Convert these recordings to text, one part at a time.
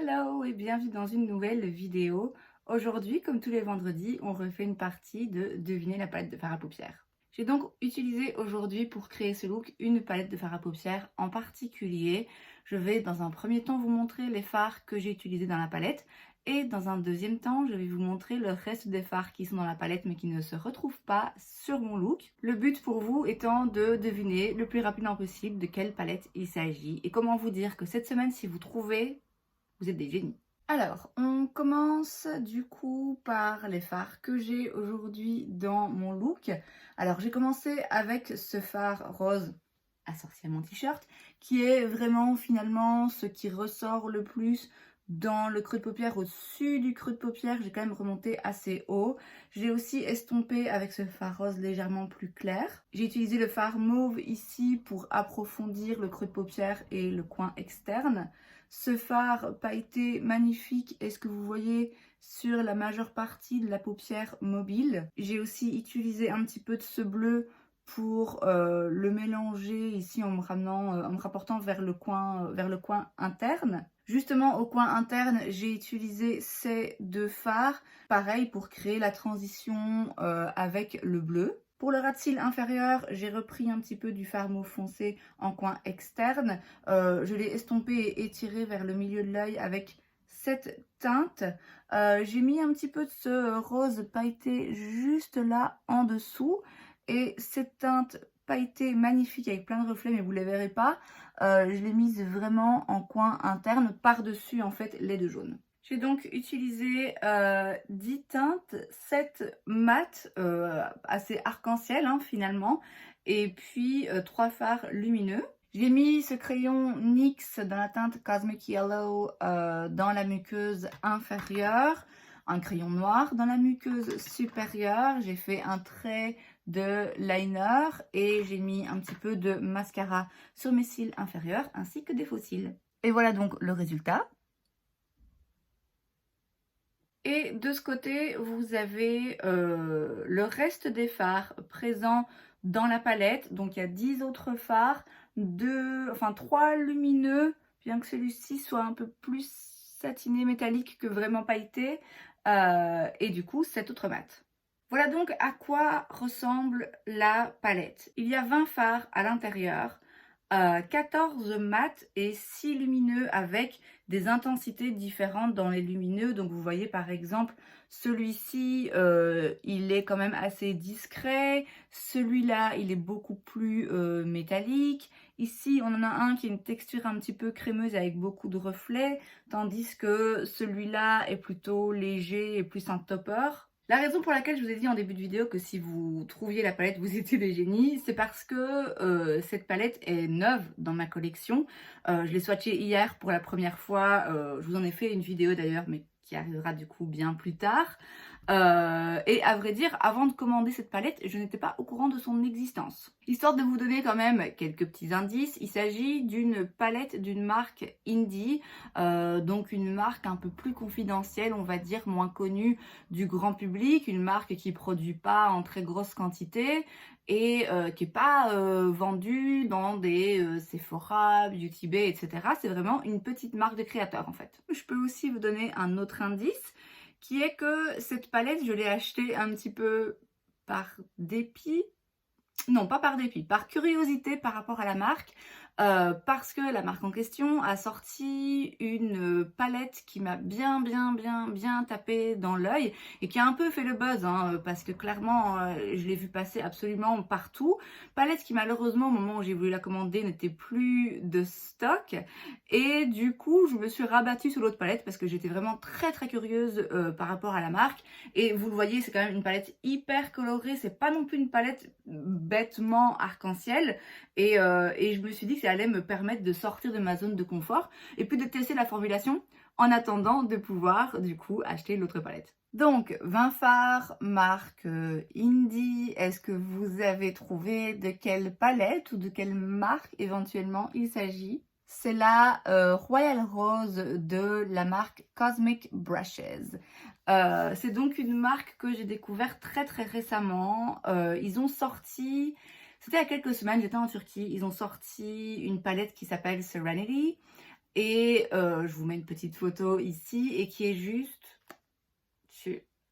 Hello et bienvenue dans une nouvelle vidéo. Aujourd'hui, comme tous les vendredis, on refait une partie de deviner la palette de fard à paupières. J'ai donc utilisé aujourd'hui pour créer ce look une palette de fard à paupières en particulier. Je vais dans un premier temps vous montrer les fards que j'ai utilisés dans la palette et dans un deuxième temps, je vais vous montrer le reste des fards qui sont dans la palette mais qui ne se retrouvent pas sur mon look. Le but pour vous étant de deviner le plus rapidement possible de quelle palette il s'agit et comment vous dire que cette semaine, si vous trouvez, vous êtes des génies. Alors, on commence du coup par les fards que j'ai aujourd'hui dans mon look. Alors, j'ai commencé avec ce fard rose assorti à mon t-shirt, qui est vraiment finalement ce qui ressort le plus dans le creux de paupière. Au-dessus du creux de paupière, j'ai quand même remonté assez haut. J'ai aussi estompé avec ce fard rose légèrement plus clair. J'ai utilisé le fard mauve ici pour approfondir le creux de paupière et le coin externe. Ce fard pailleté magnifique est ce que vous voyez sur la majeure partie de la paupière mobile. J'ai aussi utilisé un petit peu de ce bleu pour le mélanger ici en me ramenant, en me rapportant vers le coin interne. Justement au coin interne, j'ai utilisé ces deux fards, pareil pour créer la transition avec le bleu. Pour le ras de cils inférieur, j'ai repris un petit peu du fard mauve foncé en coin externe. Je l'ai estompé et étiré vers le milieu de l'œil avec cette teinte. J'ai mis un petit peu de ce rose pailleté juste là en dessous. Et cette teinte pailletée magnifique avec plein de reflets, mais vous ne les verrez pas, je l'ai mise vraiment en coin interne, par-dessus en fait les deux jaunes. J'ai donc utilisé 10 teintes, 7 mat, assez arc-en-ciel hein, finalement, et puis 3 fards lumineux. J'ai mis ce crayon NYX dans la teinte Cosmic Yellow dans la muqueuse inférieure, un crayon noir dans la muqueuse supérieure. J'ai fait un trait de liner et j'ai mis un petit peu de mascara sur mes cils inférieurs ainsi que des faux cils. Et voilà donc le résultat. Et de ce côté, vous avez le reste des fards présents dans la palette. Donc il y a 10 autres fards, 3 lumineux, bien que celui-ci soit un peu plus satiné métallique que vraiment pailleté. Et du coup, 7 autres mat. Voilà donc à quoi ressemble la palette. Il y a 20 fards à l'intérieur. 14 mat et 6 lumineux avec des intensités différentes dans les lumineux. Donc vous voyez par exemple celui-ci il est quand même assez discret, celui-là il est beaucoup plus métallique. Ici on en a un qui a une texture un petit peu crémeuse avec beaucoup de reflets, tandis que celui-là est plutôt léger et plus un topper. La raison pour laquelle je vous ai dit en début de vidéo que si vous trouviez la palette, vous étiez des génies, c'est parce que cette palette est neuve dans ma collection. Je l'ai swatchée hier pour la première fois. Je vous en ai fait une vidéo d'ailleurs, mais qui arrivera du coup bien plus tard. Et à vrai dire, avant de commander cette palette, je n'étais pas au courant de son existence. Histoire de vous donner quand même quelques petits indices, il s'agit d'une palette d'une marque indie, donc une marque un peu plus confidentielle, on va dire, moins connue du grand public, une marque qui produit pas en très grosse quantité et qui n'est pas vendue dans des Sephora, Beauty Bay, etc. C'est vraiment une petite marque de créateur en fait. Je peux aussi vous donner un autre indice, qui est que cette palette, je l'ai achetée un petit peu par dépit. Non, pas par dépit, par curiosité par rapport à la marque, parce que la marque en question a sorti une palette qui m'a bien tapé dans l'œil et qui a un peu fait le buzz, hein, parce que clairement, je l'ai vu passer absolument partout. Palette qui malheureusement, au moment où j'ai voulu la commander, n'était plus de stock. Et du coup, je me suis rabattue sur l'autre palette parce que j'étais vraiment très curieuse par rapport à la marque. Et vous le voyez, c'est quand même une palette hyper colorée, c'est pas non plus une palette bêtement arc-en-ciel et je me suis dit que ça allait me permettre de sortir de ma zone de confort et puis de tester la formulation en attendant de pouvoir du coup acheter l'autre palette. Donc 20 fards, marque indie. Est-ce que vous avez trouvé de quelle palette ou de quelle marque éventuellement il s'agit? C'est la Royal Rose de la marque Cosmic Brushes. C'est donc une marque que j'ai découvert très récemment. Ils ont sorti, c'était il y a quelques semaines, j'étais en Turquie, ils ont sorti une palette qui s'appelle Serenity. et je vous mets une petite photo ici et qui est juste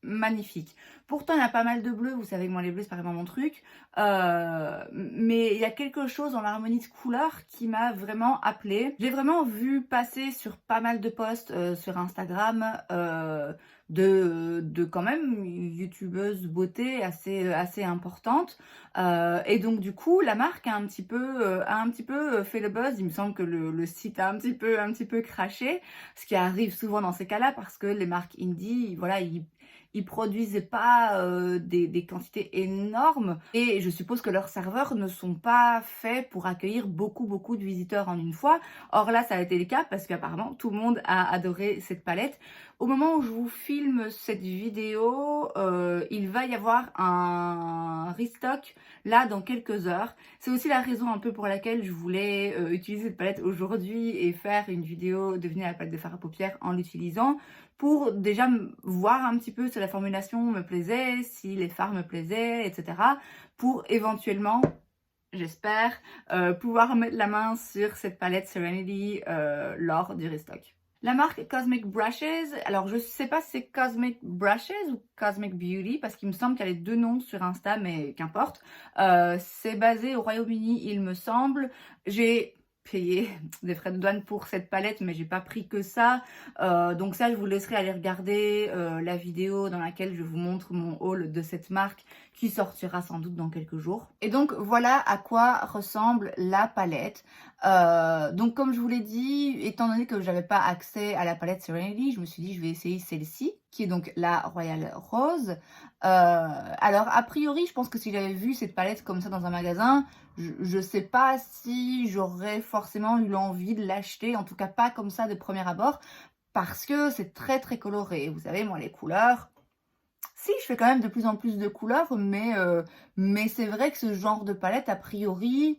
magnifique. Pourtant, il y a pas mal de bleus, vous savez que moi les bleus c'est pas vraiment mon truc, mais il y a quelque chose dans l'harmonie de couleurs qui m'a vraiment appelée. J'ai vraiment vu passer sur pas mal de posts sur Instagram de quand même youtubeuses beauté assez importantes, et donc du coup la marque a un petit peu fait le buzz. Il me semble que le site a un petit peu craché, ce qui arrive souvent dans ces cas-là parce que les marques indie, voilà, ils produisent pas des quantités énormes et je suppose que leurs serveurs ne sont pas faits pour accueillir beaucoup de visiteurs en une fois. Or là, ça a été le cas parce qu'apparemment tout le monde a adoré cette palette. Au moment où je vous filme cette vidéo, il va y avoir un restock là dans quelques heures. C'est aussi la raison un peu pour laquelle je voulais utiliser cette palette aujourd'hui et faire une vidéo deviner la palette de fard à paupières en l'utilisant, pour déjà voir un petit peu si la formulation me plaisait, si les fards me plaisaient, etc. Pour éventuellement, j'espère, pouvoir mettre la main sur cette palette Serenity lors du restock. La marque Cosmic Brushes, alors je sais pas si c'est Cosmic Brushes ou Cosmic Beauty parce qu'il me semble qu'il y a les deux noms sur Insta, mais qu'importe. C'est basé au Royaume-Uni, il me semble. J'ai payé des frais de douane pour cette palette, mais j'ai pas pris que ça. Donc ça, je vous laisserai aller regarder la vidéo dans laquelle je vous montre mon haul de cette marque qui sortira sans doute dans quelques jours. Et donc voilà à quoi ressemble la palette. Donc comme je vous l'ai dit, étant donné que j'avais pas accès à la palette Serenity, je me suis dit je vais essayer celle-ci, qui est donc la Royal Rose. Alors a priori, je pense que si j'avais vu cette palette comme ça dans un magasin, je sais pas si j'aurais forcément eu l'envie de l'acheter, en tout cas pas comme ça de premier abord, parce que c'est très coloré. Vous savez, moi les couleurs, si, je fais quand même de plus en plus de couleurs, mais c'est vrai que ce genre de palette, a priori,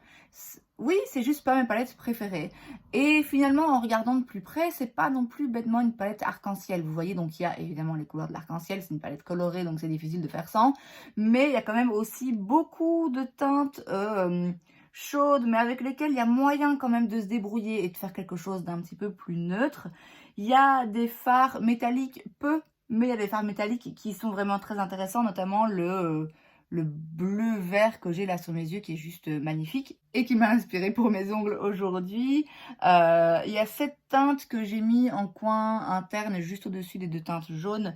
oui, c'est juste pas mes palettes préférées. Et finalement, en regardant de plus près, c'est pas non plus bêtement une palette arc-en-ciel. Vous voyez, donc il y a évidemment les couleurs de l'arc-en-ciel, c'est une palette colorée, donc c'est difficile de faire sans. Mais il y a quand même aussi beaucoup de teintes chaudes, mais avec lesquelles il y a moyen quand même de se débrouiller et de faire quelque chose d'un petit peu plus neutre. Il y a des fards métalliques mais il y a des fards métalliques qui sont vraiment très intéressants, notamment le bleu-vert que j'ai là sur mes yeux, qui est juste magnifique et qui m'a inspiré pour mes ongles aujourd'hui. Il y a cette teinte que j'ai mis en coin interne, juste au-dessus des deux teintes jaunes,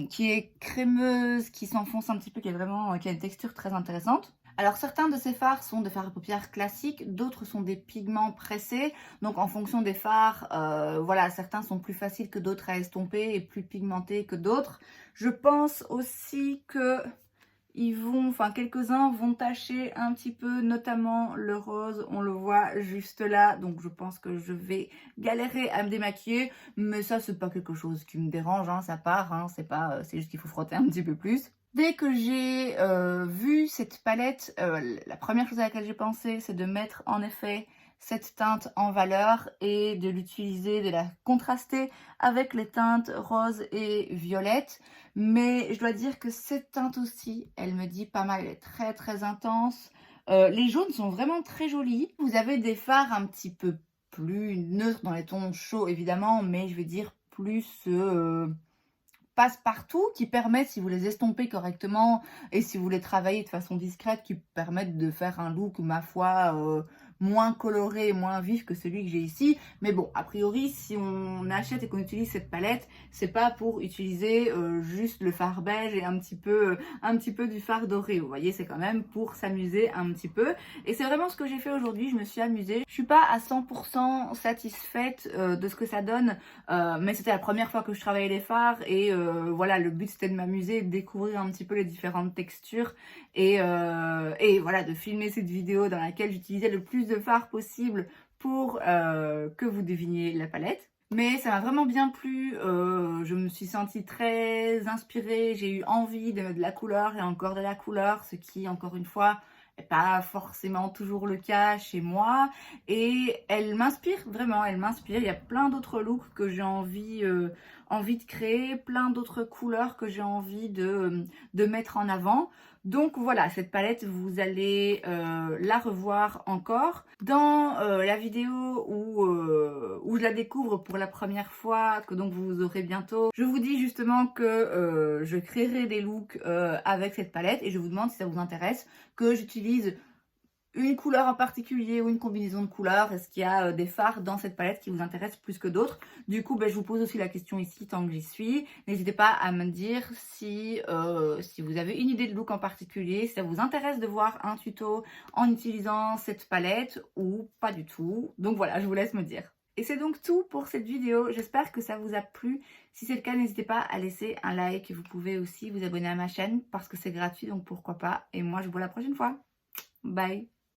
qui est crémeuse, qui s'enfonce un petit peu, qui a une texture très intéressante. Alors certains de ces fards sont des fards à paupières classiques, d'autres sont des pigments pressés. Donc en fonction des fards, voilà, certains sont plus faciles que d'autres à estomper et plus pigmentés que d'autres. Je pense aussi que quelques-uns vont tacher un petit peu, notamment le rose, on le voit juste là, donc je pense que je vais galérer à me démaquiller, mais ça c'est pas quelque chose qui me dérange, hein, ça part, hein, c'est juste qu'il faut frotter un petit peu plus. Dès que j'ai vu cette palette, la première chose à laquelle j'ai pensé, c'est de mettre en effet cette teinte en valeur et de l'utiliser, de la contraster avec les teintes rose et violette. Mais je dois dire que cette teinte aussi, elle me dit pas mal, elle est très intense. Les jaunes sont vraiment très jolis. Vous avez des fards un petit peu plus neutres dans les tons chauds évidemment, mais je vais dire plus passe-partout qui permettent, si vous les estompez correctement et si vous les travaillez de façon discrète, qui permettent de faire un look, ma foi, moins coloré et moins vif que celui que j'ai ici. Mais bon, a priori, si on achète et qu'on utilise cette palette, c'est pas pour utiliser juste le fard beige et un petit peu du fard doré. Vous voyez, c'est quand même pour s'amuser un petit peu. Et c'est vraiment ce que j'ai fait aujourd'hui, je me suis amusée. Je suis pas à 100% satisfaite de ce que ça donne, mais c'était la première fois que je travaillais les fards et voilà, le but c'était de m'amuser, de découvrir un petit peu les différentes textures et voilà, de filmer cette vidéo dans laquelle j'utilisais le plus de fards possible pour que vous deviniez la palette. Mais ça m'a vraiment bien plu, je me suis sentie très inspirée, j'ai eu envie de mettre de la couleur et encore de la couleur, ce qui, encore une fois, n'est pas forcément toujours le cas chez moi. Et elle m'inspire, vraiment, elle m'inspire. Il y a plein d'autres looks que j'ai envie de créer, plein d'autres couleurs que j'ai envie de mettre en avant. Donc voilà, cette palette, vous allez la revoir encore. Dans la vidéo où je la découvre pour la première fois, que donc vous aurez bientôt, je vous dis justement que je créerai des looks avec cette palette et je vous demande si ça vous intéresse que j'utilise une couleur en particulier ou une combinaison de couleurs. Est-ce qu'il y a des fards dans cette palette qui vous intéressent plus que d'autres? Du coup, je vous pose aussi la question ici tant que j'y suis. N'hésitez pas à me dire si vous avez une idée de look en particulier, si ça vous intéresse de voir un tuto en utilisant cette palette ou pas du tout. Donc voilà, je vous laisse me dire. Et c'est donc tout pour cette vidéo. J'espère que ça vous a plu. Si c'est le cas, n'hésitez pas à laisser un like. Vous pouvez aussi vous abonner à ma chaîne parce que c'est gratuit, donc pourquoi pas. Et moi, je vous vois la prochaine fois. Bye!